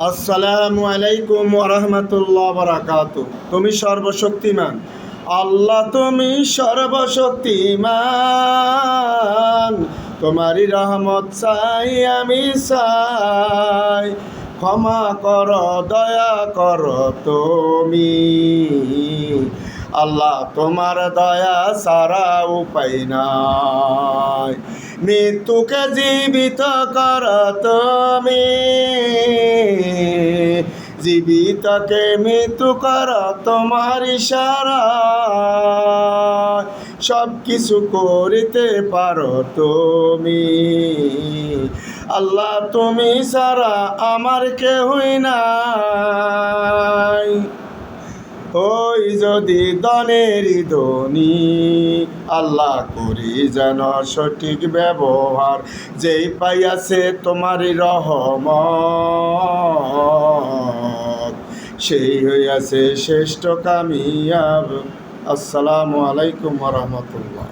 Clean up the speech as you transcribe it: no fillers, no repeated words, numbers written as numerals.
আসসালামু আলাইকুম ওয়া রাহমাতুল্লাহি ওয়া বারাকাতুহু। তুমি সর্বশক্তিমান আল্লাহ, তুমি সর্বশক্তিমান। তোমারই রহমত চাই আমি চাই, ক্ষমা কর দয়া কর তুমি আল্লাহ, তোমার দয়া ছাড়া উপায় নাই। মৃত্যুকে জীবিত কর তুমি, জীবিতকে মৃত্যু কর তোমার ইশারা। সব কিছু করিতে পারো তুমি আল্লাহ, তুমি ছাড়া আমার কেহই নাই। ওই যদি ধনেরই ধনী আল্লাহ, করি যেন সঠিক ব্যবহার, যেই পাইয়াছে তোমারই রহমত, সেই হইয়াছে শ্রেষ্ঠ কামিয়াব। আসসালামু আলাইকুম ওয়া রাহমাতুল্লাহ।